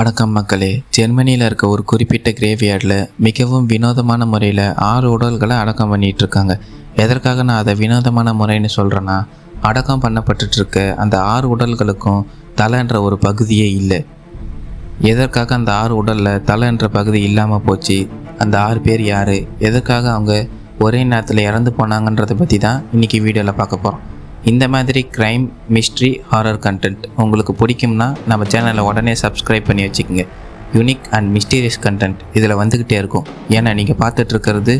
வணக்கம் மக்களே. ஜெர்மனியில் இருக்க ஒரு குறிப்பிட்ட கிரேவியார்டில் மிகவும் வினோதமான முறையில் 6 உடல்களை அடக்கம் பண்ணிகிட்டு இருக்காங்க. எதற்காக நான் அதை வினோதமான முறைன்னு சொல்கிறேன்னா, அடக்கம் பண்ணப்பட்டுருக்க அந்த 6 உடல்களுக்கும் தலைன்ற ஒரு பகுதியே இல்லை. எதற்காக அந்த 6 உடலில் தலைன்ற பகுதி இல்லாமல் போச்சு, அந்த 6 பேர் யார், எதற்காக அவங்க ஒரே நேரத்தில் இறந்து போனாங்கன்றதை பற்றி தான் இன்றைக்கி வீடியோவில் பார்க்க போகிறோம். இந்த மாதிரி க்ரைம், மிஸ்ட்ரி, ஹாரர் கண்டென்ட் உங்களுக்கு பிடிக்கும்னா நம்ம சேனலை உடனே சப்ஸ்கிரைப் பண்ணி வச்சுக்கோங்க. யூனிக் அண்ட் மிஸ்டீரியஸ் கண்டென்ட் இதில் வந்துக்கிட்டே இருக்கும். ஏன்னா நீங்கள் பார்த்துட்ருக்கிறது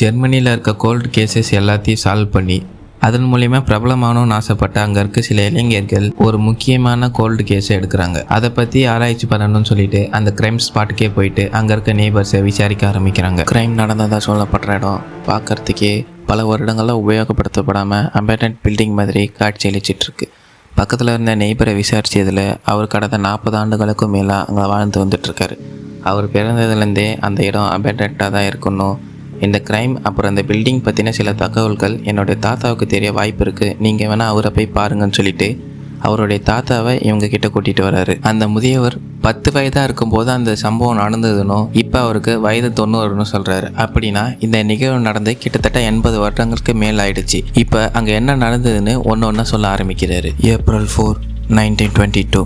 ஜெர்மனியில் இருக்க கோல்டு கேசஸ் எல்லாத்தையும் சால்வ் பண்ணி அதன் மூலிமா பிரபலமானோன்னு ஆசைப்பட்ட அங்கே இருக்க சில இளைஞர்கள் ஒரு முக்கியமான கோல்டு கேஸை எடுக்கிறாங்க. அதை பற்றி ஆராய்ச்சி பண்ணணும்னு சொல்லிட்டு அந்த கிரைம் ஸ்பாட்டுக்கே போயிட்டு அங்கே இருக்க நெய்பர்ஸை விசாரிக்க ஆரம்பிக்கிறாங்க. கிரைம் நடந்ததாக சொல்லப்படுற இடம் பார்க்குறதுக்கே பல வருடங்களாக உபயோகப்படுத்தப்படாமல் அபேண்டன்ட் பில்டிங் மாதிரி காட்சி அளிச்சிட்ருக்கு. பக்கத்தில் இருந்த நெய்பரை விசாரித்ததில் அவர் கடந்த 40 ஆண்டுகளுக்கும் மேலே அங்கே வாழ்ந்து வந்துட்டுருக்காரு. அவர் பிறந்ததுலேருந்தே அந்த இடம் அபேண்டன்ட்டாக தான் இருக்கணும். இந்த க்ரைம் அப்புறம் இந்த பில்டிங் பற்றின சில தகவல்கள் என்னுடைய தாத்தாவுக்கு தெரிய வாய்ப்பு இருக்குது, நீங்கள் வேணால் அவரை போய் பாருங்கன்னு சொல்லிட்டு அவருடைய தாத்தாவை இவங்க கிட்ட கூட்டிகிட்டு வர்றாரு. அந்த முதியவர் 10 வயதாக இருக்கும்போது அந்த சம்பவம் நடந்ததுன்னு இப்போ அவருக்கு வயது 90ன்னு சொல்கிறாரு. அப்படின்னா இந்த நிகழ்வு நடந்து கிட்டத்தட்ட 80 வருடங்களுக்கு மேல் ஆயிடுச்சு. இப்போ அங்கே என்ன நடந்ததுன்னு ஒன்று சொல்ல ஆரம்பிக்கிறாரு. April 4, 1922.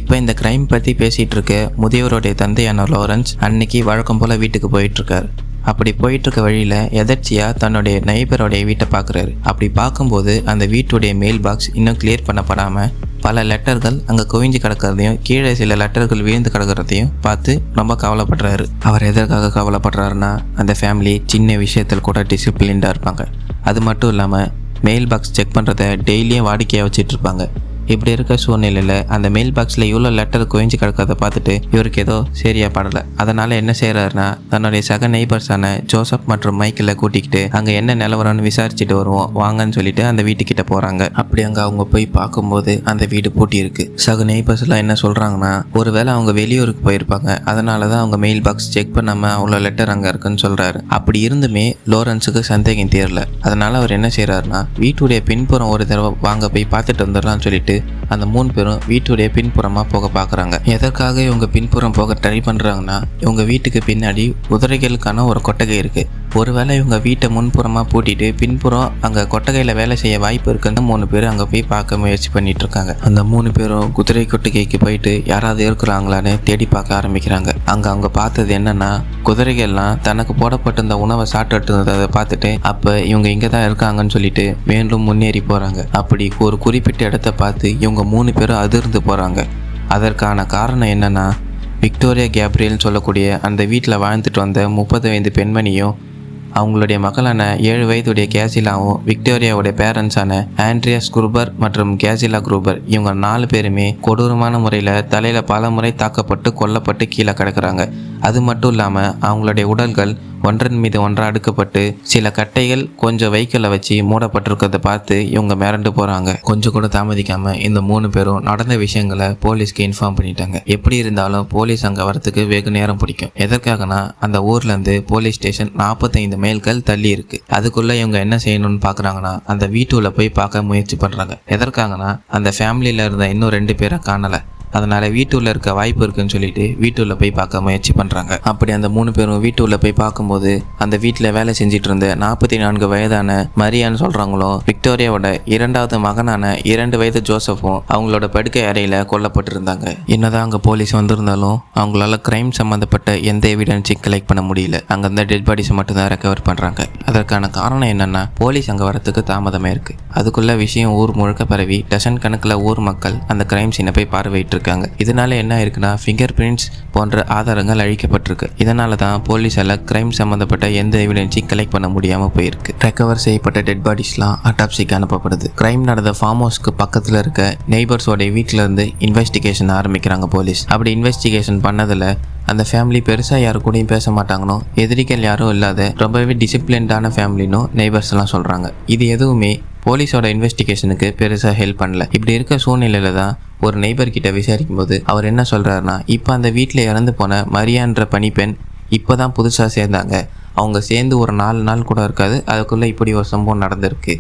இப்போ இந்த க்ரைம் பற்றி பேசிகிட்டு இருக்க முதியவருடைய தந்தையான லாரன்ஸ் அன்னைக்கு வழக்கம் போல் வீட்டுக்கு போயிட்டுருக்காரு. அப்படி போயிட்டுருக்க வழியில் எதர்ச்சியாக தன்னுடைய நெய்பருடைய வீட்டை பார்க்குறாரு. அப்படி பார்க்கும்போது அந்த வீட்டுடைய மெயில் பாக்ஸ் இன்னும் கிளியர் பண்ணப்படாமல் பல லெட்டர்கள் அங்கே குவிஞ்சு கிடக்கிறதையும் கீழே சில லெட்டர்கள் விழுந்து கிடக்கிறதையும் பார்த்து ரொம்ப கவலைப்படுறாரு. அவர் எதற்காக கவலைப்படுறாருன்னா, அந்த ஃபேமிலி சின்ன விஷயத்தில் கூட டிசிப்ளின்டாக இருப்பாங்க. அது மட்டும் இல்லாமல் மெயில் பாக்ஸ் செக் பண்ணுறதை டெய்லியும் வாடிக்கையாக வச்சிட்ருப்பாங்க. இப்படி இருக்க சூழ்நிலையில் அந்த மெயில் பாக்ஸில் இவ்வளோ லெட்டர் குவிஞ்சு கிடக்கிறத பார்த்துட்டு இவருக்கு ஏதோ சரியாக படலை. அதனால் என்ன செய்கிறாருன்னா, தன்னுடைய சக நெய்பர்ஸான ஜோசப் மற்றும் மைக்கிளை கூட்டிக்கிட்டு அங்கே என்ன நிலவரம்னு விசாரிச்சுட்டு வருவோம் வாங்கன்னு சொல்லிட்டு அந்த வீட்டுக்கிட்ட போகிறாங்க. அப்படி அங்கே அவங்க போய் பார்க்கும்போது அந்த வீடு பூட்டி இருக்கு. சக நெய்பர்ஸ்லாம் என்ன சொல்கிறாங்கன்னா, ஒருவேளை அவங்க வெளியூருக்கு போயிருப்பாங்க, அதனால தான் அவங்க மெயில் பாக்ஸ் செக் பண்ணாமல் அவ்வளோ லெட்டர் அங்கே இருக்குன்னு சொல்கிறாரு. அப்படி இருந்துமே லோரன்ஸுக்கு சந்தேகம் தீரல. அதனால் அவர் என்ன செய்கிறாருன்னா, வீட்டுடைய பின்புறம் ஒரு தடவை வாங்க போய் பார்த்துட்டு வந்துடலாம்னு சொல்லிட்டு அந்த 3 பேரும் வீட்டுடைய பின்புறமாக போக பார்க்குறாங்க. எதற்காக இவங்க பின்புறம் போக ட்ரை பண்ணுறாங்கன்னா, இவங்க வீட்டுக்கு பின்னாடி குதிரைகளுக்கான ஒரு கொட்டகை இருக்குது. ஒருவேளை இவங்க வீட்டை முன்புறமாக பூட்டிட்டு பின்புறம் அங்கே கொட்டகையில் வேலை செய்ய வாய்ப்பு இருக்குன்னு 3 பேர் அங்கே போய் பார்க்க முயற்சி பண்ணிட்டு இருக்காங்க. அந்த 3 பேரும் குதிரை கொட்டகைக்கு போயிட்டு யாராவது இருக்கிறாங்களான்னு தேடி பார்க்க ஆரம்பிக்கிறாங்க. அவங்க பார்த்தது என்னன்னா, குதிரைகள்லாம் தனக்கு போடப்பட்டிருந்த உணவை சாப்பிட்டு இருந்ததை பார்த்துட்டு அப்போ இவங்க இங்கே தான் இருக்காங்கன்னு சொல்லிட்டு மீண்டும் முன்னேறி போகிறாங்க. அப்படி ஒரு குறிப்பிட்ட இடத்த பார்த்து இவங்க 3 பேரும் அதிர்ந்து போகிறாங்க. அதற்கான காரணம் என்னன்னா, விக்டோரியா கேப்ரியல்னு சொல்லக்கூடிய அந்த வீட்டில் வாழ்ந்துட்டு வந்த 30 வயது பெண்மணியும் அவங்களுடைய மகளான 7 வயதுடைய கேசிலாவும் விக்டோரியாவுடைய பேரண்ட்ஸான ஆண்ட்ரியாஸ் குரூபர் மற்றும் கேசிலா குரூபர் இவங்க 4 பேருமே கொடூரமான முறையில் தலையில் பல முறை தாக்கப்பட்டு கொல்லப்பட்டு கீழே கிடக்குறாங்க. அது மட்டும் இல்லாமல் அவங்களுடைய உடல்கள் ஒன்றன் மீது ஒன்றாக அடுக்கப்பட்டு சில கட்டைகள் கொஞ்சம் வெஹிக்கிளை வச்சு மூடப்பட்டிருக்கிறத பார்த்து இவங்க மிரண்டு போகிறாங்க. கொஞ்சம் கூட தாமதிக்காமல் இந்த 3 பேரும் நடந்த விஷயங்களை போலீஸ்க்கு இன்ஃபார்ம் பண்ணிட்டாங்க. எப்படி இருந்தாலும் போலீஸ் அங்கே வரத்துக்கு வெகு நேரம் பிடிக்கும். எதற்காகனா, அந்த ஊர்லேருந்து போலீஸ் ஸ்டேஷன் 45 மைல்கள் தள்ளி இருக்குது. அதுக்குள்ளே இவங்க என்ன செய்யணும்னு பார்க்குறாங்கன்னா, அந்த வீட்டுல போய் பார்க்க முயற்சி பண்ணுறாங்க. எதற்காகனா, அந்த ஃபேமிலியில் இருந்த இன்னும் 2 பேரை காணலை. அதனால் வீட்டுள்ள இருக்க வாய்ப்பு இருக்குன்னு சொல்லிட்டு வீட்டுள்ள போய் பார்க்க முயற்சி பண்ணுறாங்க. அப்படி அந்த 3 பேரும் வீட்டுள்ள போய் பார்க்கும்போது அந்த வீட்டில் வேலை செஞ்சுட்டு இருந்த 44 வயதான மரியான்னு சொல்கிறாங்களோ விக்டோரியாவோட 2வது மகனான 2 வயது ஜோசப்பும் அவங்களோட படுக்கை அறையில் கொல்லப்பட்டிருந்தாங்க. என்னதான் அங்கே போலீஸ் வந்திருந்தாலும் அவங்களால கிரைம் சம்மந்தப்பட்ட எந்த எவிடன்ஸையும் கலெக்ட் பண்ண முடியல. அங்கே இருந்த டெட் பாடிஸை மட்டும்தான் ரெக்கவர் பண்ணுறாங்க. அதற்கான காரணம் என்னன்னா, போலீஸ் அங்கே வரத்துக்கு தாமதமாக இருக்குது. அதுக்குள்ள விஷயம் ஊர் முழுக்க பரவி டசன் கணக்கில் ஊர் மக்கள் அந்த கிரைம் சீனை போய் பார்வையிட்டு இருக்காங்க. இதனால என்ன இருக்குன்னா, ஃபிங்கர் பிரிண்ட்ஸ் போன்ற ஆதாரங்கள் அழிக்கப்பட்டிருக்கு. இதனால தான் போலீஸால கிரைம் சம்பந்தப்பட்ட எந்த எவிடன்ஸையும் கலெக்ட் பண்ண முடியாம போயிருக்கு. ரெக்கவர் செய்யப்பட்ட டெட் பாடிஸ்லாம் அட்டாப்சிக்கு அனுப்பப்படுது. கிரைம் நடந்த ஃபார்ம் ஹவுஸ்க்கு பக்கத்தில் இருக்க நெய்பர்ஸோட வீட்டில இருந்து இன்வெஸ்டிகேஷன் ஆரம்பிக்கிறாங்க போலீஸ். அப்படி இன்வெஸ்டிகேஷன் பண்ணதில் அந்த ஃபேமிலி பெருசாக யாரு கூடயும் பேச மாட்டாங்கன்னு, எதிரிகள் யாரும் இல்லாத ரொம்பவே டிசிப்ளின்டான ஃபேமிலின்னு நெய்பர்ஸ் எல்லாம் சொல்கிறாங்க. இது எதுவுமே போலீஸோட இன்வெஸ்டிகேஷனுக்கு பெருசாக ஹெல்ப் பண்ணல. இப்படி இருக்க சூழ்நிலையில தான் ஒரு நெய்பர் கிட்ட விசாரிக்கும் போது அவர் என்ன சொல்கிறாருன்னா, இப்போ அந்த வீட்டில் இறந்து போன மரியான்ற பணிப்பெண் இப்போ தான் புதுசாக சேர்ந்தாங்க. அவங்க சேர்ந்து ஒரு 4 நாள் கூட இருக்காது, அதுக்குள்ளே இப்படி ஒரு சம்பவம் நடந்திருக்கு.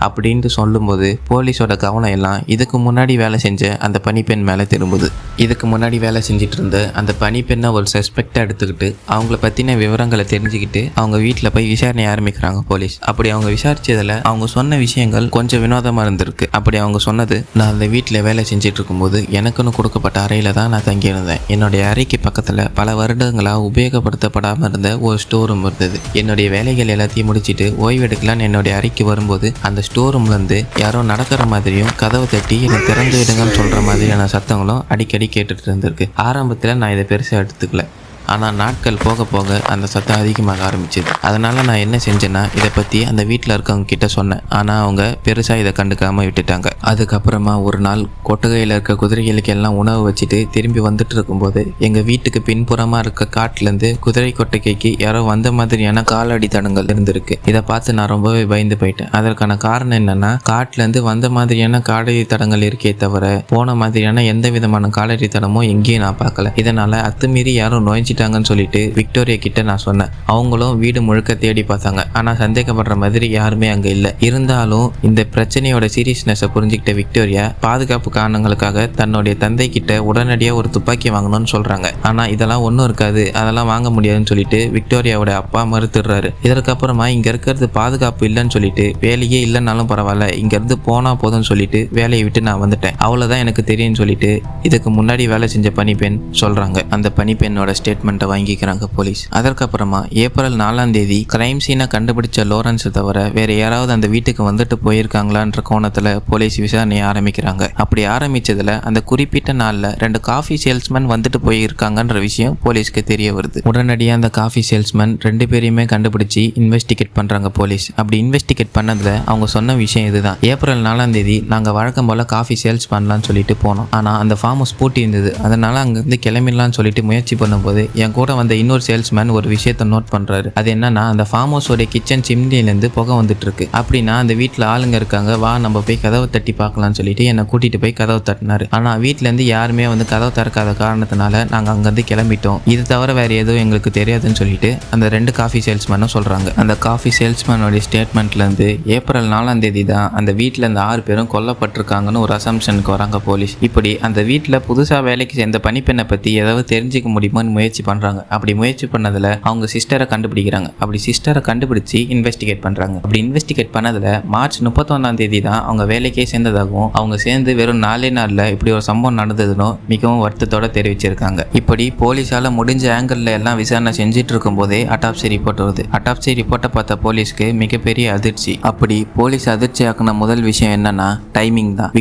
அப்படின்ட்டு சொல்லும்போது போலீஸோட கவனம் எல்லாம் இதுக்கு முன்னாடி வேலை செஞ்ச அந்த பணிப்பெண் மேலே திரும்புது. இதுக்கு முன்னாடி வேலை செஞ்சுட்டு இருந்த அந்த பணிப்பெண்ணை ஒரு சஸ்பெக்டாக எடுத்துக்கிட்டு அவங்கள பற்றின விவரங்களை தெரிஞ்சுக்கிட்டு அவங்க வீட்டில் போய் விசாரணை ஆரம்பிக்கிறாங்க போலீஸ். அப்படி அவங்க விசாரிச்சதில் அவங்க சொன்ன விஷயங்கள் கொஞ்சம் வினோதமாக இருந்திருக்கு. அப்படி அவங்க சொன்னது, நான் அந்த வீட்டில் வேலை செஞ்சுட்டு இருக்கும்போது எனக்குன்னு கொடுக்கப்பட்ட அறையில் தான் நான் தங்கியிருந்தேன். என்னுடைய அறைக்கு பக்கத்தில் பல வருடங்களாக உபயோகப்படுத்தப்படாமல் இருந்த ஒரு ஸ்டோர் ரூம் இருந்தது. என்னுடைய வேலைகள் எல்லாத்தையும் முடிச்சுட்டு ஓய்வு எடுக்கலான்னு என்னுடைய அறைக்கு வரும்போது அந்த ஸ்டோர் ரூம்லேருந்து யாரோ நடக்கிற மாதிரியும் கதவை தட்டி என்னை திறந்து விடுங்கன்னு சொல்கிற மாதிரியான சத்தங்களும் அடிக்கடி கேட்டுட்டு இருந்திருக்கு. ஆரம்பத்தில் நான் இதை பெருசாக எடுத்துக்கல. ஆனால் நாட்கள் போக போக அந்த சத்தம் அதிகமாக ஆரம்பிச்சிது. அதனால் நான் என்ன செஞ்சேன்னா இதை பற்றி அந்த வீட்டில் இருக்கவங்க கிட்ட சொன்னேன். ஆனால் அவங்க பெருசாக இதை கண்டுக்காமல் விட்டுட்டாங்க. அதுக்கப்புறமா ஒரு நாள் கொட்டகையில் இருக்க குதிரைகளுக்கு எல்லாம் உணவு வச்சுட்டு திரும்பி வந்துட்டு இருக்கும்போது எங்கள் வீட்டுக்கு பின்புறமாக இருக்க காட்டிலேருந்து குதிரை கொட்டகைக்கு யாரோ வந்த மாதிரியான காலடி தடங்கள் இருந்திருக்கு. இதை பார்த்து நான் ரொம்பவே பயந்து போயிட்டேன். அதற்கான காரணம் என்னென்னா காட்டிலேருந்து வந்த மாதிரியான காலடி தடங்கள் இருக்கே தவிர போன மாதிரியான எந்த விதமான காலடி தடமும் எங்கேயும் நான் பார்க்கல. இதனால் அத்துமீறி யாரும் நோய்ச்சிட்டாங்கன்னு சொல்லிட்டு விக்டோரியா கிட்ட நான் சொன்னேன். அவங்களும் வீடு முழுக்க தேடி பார்த்தாங்க. ஆனால் சந்தேகப்படுற மாதிரி யாருமே அங்கே இல்லை. இருந்தாலும் இந்த பிரச்சனையோட சீரியஸ்னஸை புரிஞ்சுக்கிட்ட விக்டோரியா பாதுகாப்பு காரணங்களுக்காக தன்னுடைய தந்தை கிட்ட உடனடியாக ஒரு துப்பாக்கி வாங்கணும்னு சொல்கிறாங்க. ஆனால் இதெல்லாம் ஒன்றும் இருக்காது, அதெல்லாம் வாங்க முடியாதுன்னு சொல்லிட்டு விக்டோரியாவோட அப்பா மறுத்துடுறாரு. இதற்கப்புறமா இங்கே இருக்கிறது பாதுகாப்பு இல்லைன்னு சொல்லிட்டு வேலையே இல்லைன்னாலும் பரவாயில்ல, இங்கேருந்து போனால் போதும்னு சொல்லிட்டு வேலையை விட்டு நான் வந்துட்டேன், அவ்வளோதான் எனக்கு தெரியும்னு சொல்லிட்டு இதுக்கு முன்னாடி வேலை செஞ்ச பணிப்பெண் சொல்கிறாங்க. அந்த பணிப்பெண்ணோட ஸ்டேட்மெண்ட்டை வாங்கிக்கிறாங்க போலீஸ். அதற்கப்புறமா ஏப்ரல் 4ஆம் தேதி கிரைம் சீனை கண்டுபிடிச்ச லாரன்ஸை தவிர வேற யாராவது அந்த வீட்டுக்கு வந்துட்டு போயிருக்காங்களான்ற கோணத்தில் போலீஸ் விசாரணையை ஆரம்பிக்கிறாங்க. அப்படி ஆரம்பிச்சதுல அந்த குறிப்பிட்ட நாளில் 2 காஃபி சேல்ஸ்மேன் வந்துட்டு போயிருக்காங்கன்ற விஷயம் போலீஸ்க்கு தெரிய வருது. உடனடியாக அந்த காஃபி சேல்ஸ்மேன் 2 பேரையுமே கண்டுபிடிச்சி இன்வெஸ்டிகேட் பண்ணுறாங்க போலீஸ். அப்படி இன்வெஸ்டிகேட் பண்ணதில் அவங்க சொன்ன விஷயம் இதுதான். ஏப்ரல் 4ஆம் தேதி நாங்கள் வழக்கம் போல் காஃபி சேல்ஸ் பண்ணலான்னு சொல்லிட்டு போனோம். ஆனால் அந்த ஃபார்ம் ஹவுஸ் பூட்டி இருந்தது. அதனால அங்கேருந்து கிளம்பிடலான்னு சொல்லிட்டு முயற்சி பண்ணும்போது என் கூட வந்த இன்னொரு சேல்ஸ்மேன் ஒரு விஷயத்தை நோட் பண்றாரு. அது என்னன்னா அந்த ஃபார்ம் ஹவுஸோட கிச்சன் சிம்னிலேருந்து புகை வந்துட்டு இருக்கு. அப்படின்னா அந்த வீட்டில் ஆளுங்க இருக்காங்க, வா நம்ம போய் கதவை தட்டி பார்க்கலாம்னு சொல்லிட்டு என்னை கூட்டிட்டு போய் கதவை தட்டினாரு. ஆனால் வீட்டிலேருந்து யாருமே வந்து கதவை திறக்காத காரணத்தினால நாங்கள் அங்கேருந்து கிளம்பிட்டோம். இது தவிர வேற எதுவும் எங்களுக்கு தெரியாதுன்னு சொல்லிட்டு அந்த 2 காஃபி சேல்ஸ்மேனும் சொல்றாங்க. அந்த காஃபி சேல்ஸ்மேனோட ஸ்டேட்மெண்ட்லேருந்து ஏப்ரல் 4ஆம் தேதி தான் அந்த வீட்டில் இந்த 6 பேரும் கொல்லப்பட்டிருக்காங்கன்னு ஒரு அசம்ஷனுக்கு வராங்க போலீஸ். இப்படி அந்த வீட்டில் புதுசாக வேலைக்கு சேர்ந்த பணிப்பெண்ணை பற்றி ஏதாவது தெரிஞ்சுக்க முடியுமான்னு முயற்சி பண்ணுறாங்க. அப்படி முயற்சி பண்ணதில் அவங்க சிஸ்டரை கண்டுபிடிக்கிறாங்க. அப்படி சிஸ்டரை கண்டுபிடிச்சி இன்வெஸ்டிகேட் பண்ணுறாங்க. அப்படி இன்வெஸ்டிகேட் பண்ணதில் மார்ச் 31ஆம் தேதி தான் அவங்க வேலைக்கே சேர்ந்ததாகவும் அவங்க சேர்ந்து வெறும் 4 நாளில் இப்படி ஒரு சம்பவம் நடந்ததுன்னு மிகவும் வருத்தத்தோட தெரிவிச்சிருக்காங்க. இப்படி போலீஸால் முடிஞ்ச ஆங்கிளில் எல்லாம் விசாரணை செஞ்சுட்டு இருக்கும் போதே அட்டாப்சி ரிப்போர்ட் வருது. அட்டாப்சி ரிப்போர்ட்டை பார்த்த போலீஸ்க்கு மிகப்பெரிய அதிர்ச்சி. அப்படி போலீஸ் அதிர்ச்சி ஆக்கின முதல் விஷயம் என்னன்னா டைமிங் தான்.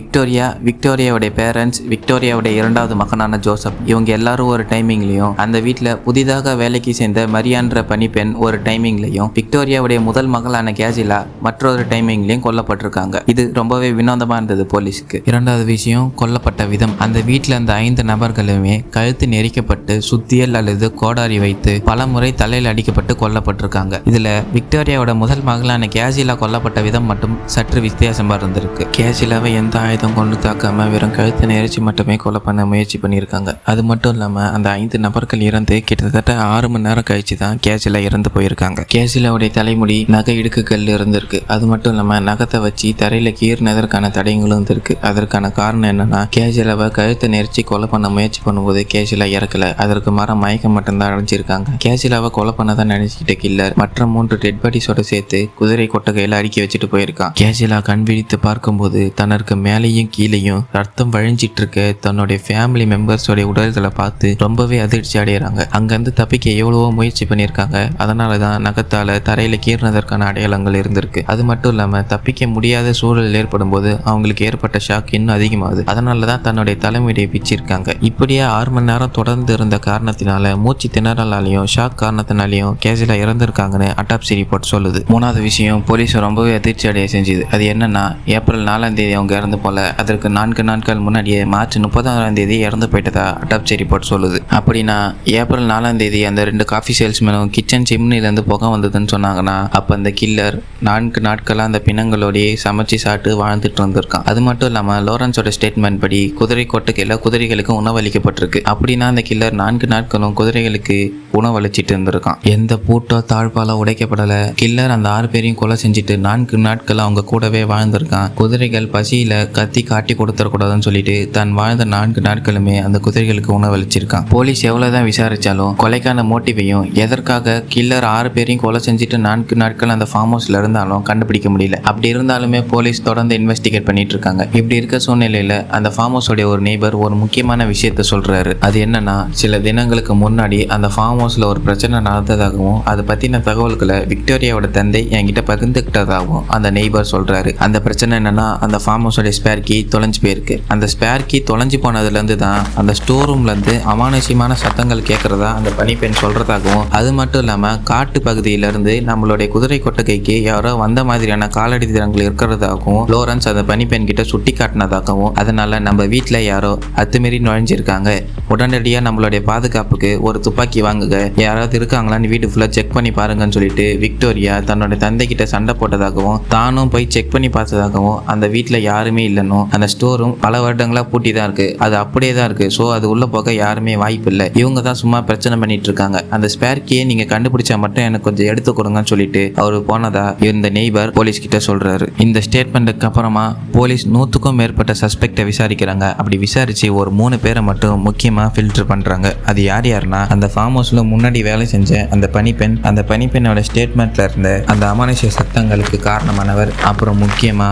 விக்டோரியாவுடைய பேரண்ட்ஸ், விக்டோரியாவுடைய 2வது மகனான ஜோசப், இவங்க எல்லாரும் ஒரு டைமிங்லையும் அந்த வீட்டில் புதிதாக வேலைக்கு சேர்ந்த மரியான்ற பணிப்பெண் ஒரு டைமிங்லையும் விக்டோரியாவுடைய முதல் மகளான கேசிலா மற்றொரு டைமிங்லையும் கொல்லப்பட்டிருக்காங்க. இது ரொம்பவே வினோதமா இருந்தது போலீஸுக்கு. 2வது விஷயம் கொல்லப்பட்ட விதம். அந்த வீட்டில் அந்த 5 நபர்களுமே கழுத்து நெரிக்கப்பட்டு சுத்தியல் அல்லது கோடாரி வைத்து பல முறை தலையில் அடிக்கப்பட்டு கொல்லப்பட்டிருக்காங்க. இதுல விக்டோரியாவோட முதல் மகளான கேசிலா கொல்லப்பட்ட விதம் மட்டும் சற்று வித்தியாசமா இருந்திருக்கு. கேசிலாவை எந்த ஆயுதம் கொண்டு தாக்காம வெறும் கழுத்து நெரிச்சு மட்டுமே கொலை பண்ண முயற்சி பண்ணியிருக்காங்க. அது மட்டும் இல்லாம அந்த 5 நபர்கள் இறந்து கிட்டத்தட்ட 6 மணி நேரம் கழிச்சு தான் கேசிலா இறந்து போயிருக்காங்க. கேசிலாவுடைய தலைமுடி நகை இடுக்குகள் இருந்திருக்கு. அது மட்டும் இல்லாம நகத்தை வச்சு தரையில கீறினதற்கான தடயங்களும் இருந்திருக்கு. அதற்கான காரணம் என்னன்னா கேசிலாவை கழுத்தை நெரிச்சு கொலை பண்ண முயற்சி பண்ணும்போது கேசிலா இறக்கல, அதற்கு மரம் மயக்கம் மட்டும்தான் அடைஞ்சிருக்காங்க. கேசிலாவை கொலை பண்ணதான் நினைச்சிட்ட கில்லர் மற்ற 3 டெட் பாடிஸோட சேர்த்து குதிரை கொட்டகையில அடுக்கி வச்சுட்டு போயிருக்கான். கேசிலா கண் விழித்து பார்க்கும்போது தனக்கு மேலேயும் கீழேயும் ரத்தம் வழிஞ்சிட்டு இருக்க தன்னுடைய ஃபேமிலி மெம்பர்ஸோட உடல்களை பார்த்து ரொம்பவே அதிர்ச்சி அடைகிறாங்க. அங்கிருந்து தப்பிக்க எவ்வளவோ முயற்சி பண்ணியிருக்காங்க. அதனாலதான் நகத்தால தரையில கீறினதற்கான அடையாளங்கள் இருந்திருக்கு. அது மட்டும் இல்லாம தப்பிக்க முடியாத சூழல் ஏற்படும் போது அவங்களுக்கு ஏற்பட்ட ஷாக் இன்னும் அதிகமாகுது. அதனாலதான் தன்னுடைய தலைமுடியை பிச்சிருக்காங்க. இப்படியே 6 மணி நேரம் தொடர்ந்து இருந்த காரணத்தினால மூச்சு திணறலாலையும் ஷாக் காரணத்தினாலையும் கேசிலா இறந்திருக்காங்கன்னு அட்டாப்சி ரிப்போர்ட் சொல்லுது. 3வது விஷயம் போலீஸ் ரொம்பவே அதிர்ச்சி அடைய செஞ்சுது. அது என்னன்னா ஏப்ரல் 4ஆம் தேதி அவங்க இறந்து போல, அதற்கு 4 நாட்கள் முன்னாடியே மார்ச் 30ஆம் தேதி இறந்து போயிட்டதா அட்டாப்சி ரிப்போர்ட் சொல்லுது. அப்படின்னா ஏப்ரல் 4ஆம் தேதி அந்த 2 காஃபி சேல்ஸ்மேனும் கிச்சன் சிம்னிலேருந்து புகை வந்ததுன்னு சொன்னாங்கன்னா அப்போ அந்த கில்லர் 4 நாட்களாக அந்த பிணங்களோடையே சமைச்சு சாப்பிட்டு வாழ்ந்துட்டு இருந்திருக்கான். அது மட்டும் இல்லாம லாரன்ஸோட ஸ்டேட்மெண்ட் படி குதிரை கொட்டகையில குதிரைகளுக்கு உணவளிக்கப்பட்டிருக்கு. அப்படின்னா அந்த கில்லர் 4 நாட்களும் குதிரைகளுக்கு உணவளிச்சிட்டு இருந்திருக்கான். எந்த பூட்டோ தாழ்பாலோ உடைக்கப்படல. கில்லர் அந்த 6 பேரையும் கொலை செஞ்சுட்டு 4 நாட்கள் அவங்க கூடவே வாழ்ந்திருக்கான். குதிரைகள் பசியில கத்தி காட்டி கொடுத்துடக்கூடாதுன்னு சொல்லிட்டு தான் வாழ்ந்த 4 நாட்களுமே அந்த குதிரைகளுக்கு உணவளிச்சிருக்கான். போலீஸ் எவ்வளவுதான் விசாரிச்சாலும் கொலைக்கான மோட்டிவையும் எதற்காக கில்லர் 6 பேரையும் கொலை செஞ்சுட்டு 4 நாட்கள் அந்த ஃபார்ம் ஹவுஸ்ல இருந்தாலும் கண்டுபிடிக்க முடியல. அப்படி இருந்தாலுமே போலீஸ் தொடர்ந்து இன்வெஸ்டிகேட் பண்ணிட்டு இருக்காங்க. இப்படி இருக்க சூழ்நிலையில அந்த ஃபார்ம் ஹவுஸோட ஒரு நெய்பர் ஒரு முக்கியமான விஷயத்த சொல்றாரு. அது என்னன்னா, சில தினங்களுக்கு முன்னாடி அந்த ஃபார்ம் ஹவுஸ்ல ஒரு பிரச்சனை நடந்ததாகவும் அதை பத்தின தகவல்களை விக்டோரியாவோட தந்தை என்கிட்ட பகிர்ந்துக்கிட்டதாகவும் அந்த நெய்பர் சொல்றாரு. அந்த பிரச்சனை என்னன்னா, அந்த ஃபார்ம் ஹவுஸோட ஸ்பேர் கீ தொலைஞ்சு போயிருக்கு. அந்த ஸ்பேர் கீ தொலைஞ்சு போனதுல இருந்து தான் அந்த ஸ்டோர் ரூம்ல இருந்து அமானுஷ்யமான சத்தங்கள் கேட்கறதா அந்த பணிப்பெண் சொல்றதாகவும், அது மட்டும் இல்லாம காட்டு பகுதியில இருந்து நம்மளுடைய குதிரை கொட்டகைக்கு யாரோ வந்த மாதிரியான காலடி தடங்கள் இருக்கிறதாகவும் லாரன்ஸ் அந்த பணிப்பெண் கிட்ட சுட்டி காட்டினதாகவும், அதனால நம்ம வீட்டுல யாரோ அத்துமீறி நுழைஞ்சிருக்காங்க, உடனடியா நம்மளுடைய பாதுகாப்புக்கு ஒரு துப்பாக்கி வாங்குங்க, யாராவது இருக்காங்களான்னு வீட்டு ஃபுல்லா செக் பண்ணி பாருங்கன்னு சொல்லிட்டு விக்டோரியா தன்னோட தந்தை கிட்ட சண்டை போட்டதாகவும், தானும் போய் செக் பண்ணி பார்த்ததாகவும், அந்த வீட்டுல யாருமே இல்லைன்னும், அந்த ஸ்டோரும் பல வருடங்களா பூட்டி தான் இருக்கு, அது அப்படியே தான் இருக்கு, ஸோ அது உள்ள போக யாருமே வாய்ப்பு இல்லை, இவங்க தான் சும்மா பிரச்சனை பண்ணிட்டு இருக்காங்க, அந்த ஸ்பேர் கீயை நீங்க கண்டுபிடிச்சா மட்டும் எனக்கு கொஞ்சம் எடுத்து கொடுங்கன்னு சொல்லிட்டு அவரு போனதா இந்த நெய்பர் போலீஸ் கிட்ட சொல்றாரு. இந்த ஸ்டேட்மெண்ட்டுக்கு அப்புறமா போலீஸ் 100க்கும் மேற்பட்ட சஸ்பெக்டை விசாரிக்கிறாங்க. அப்படி விசாரிச்சு ஒரு 3 பேரை மட்டும் முக்கியமா ஃபில்டர் பண்றாங்க. அது யாருன்னா, அந்த ஃபார்ம் ஹவுஸ்ல முன்னாடி வேலை செஞ்ச அந்த பணிப்பெண், அந்த பணிப்பெண்ணோட ஸ்டேட்மெண்ட்ல இருந்த அந்த அமானுஷ்ய சத்தங்களுக்கு காரணமானவர், அப்புறம் முக்கியமா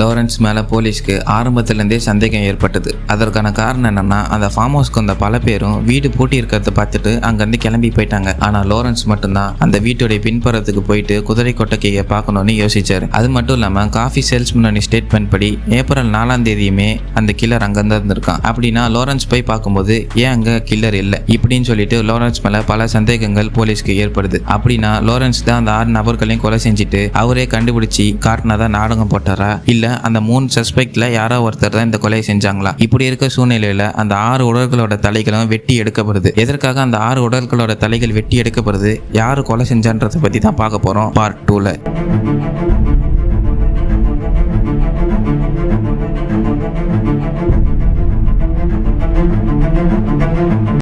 லாரன்ஸ் மேல போலீஸ்க்கு ஆரம்பத்துல இருந்தே சந்தேகம் ஏற்பட்டது. அதற்கான காரணம் என்னன்னா, அந்த ஃபார்ம் ஹவுஸ்க்கு வந்த பல பேரும் வீடு பூட்டி இருக்கிறத பார்த்துட்டு அங்கிருந்து கிளம்பி போயிட்டாங்க. ஆனா லாரன்ஸ் மட்டும்தான் அந்த வீட்டுடைய பின்புறத்துக்கு போயிட்டு குதிரை கொட்டகையை பார்க்கணும்னு யோசிச்சாரு. அது மட்டும் இல்லாம காஃபி சேல்ஸ்மேனோட ஸ்டேட்மெண்ட் படி ஏப்ரல் 4ஆம் தேதியுமே அந்த கில்லர் அங்கிருந்து இருந்திருக்கான். அப்படின்னா லாரன்ஸ் போய் பார்க்கும்போது ஏன் அங்க கில்லர் இல்லை இப்படின்னு சொல்லிட்டு லாரன்ஸ் மேல பல சந்தேகங்கள் போலீஸ்க்கு ஏற்படுது. அப்படின்னா லாரன்ஸ் தான் அந்த 6 நபர்களையும் கொலை செஞ்சுட்டு அவரே கண்டுபிடிச்சி காட்டினதா நாடகம் போட்டாரா, இல்ல அந்த 3 சஸ்பெக்ட்ல யாரோ ஒருத்தர் தான் இந்த கொலையை செஞ்சாங்களா? இப்படி இருக்க சூழ்நிலையில அந்த 6 உடல்களோட தலைகளும் வெட்டி எடுக்கப்படுது. எதற்காக அந்த 6 உடல்களோட தலைகள் வெட்டி எடுக்கப்படுது, யாரு கொலை செஞ்சான்றதை பத்தி தான் பார்க்க போறோம் பார்ட் 2ல.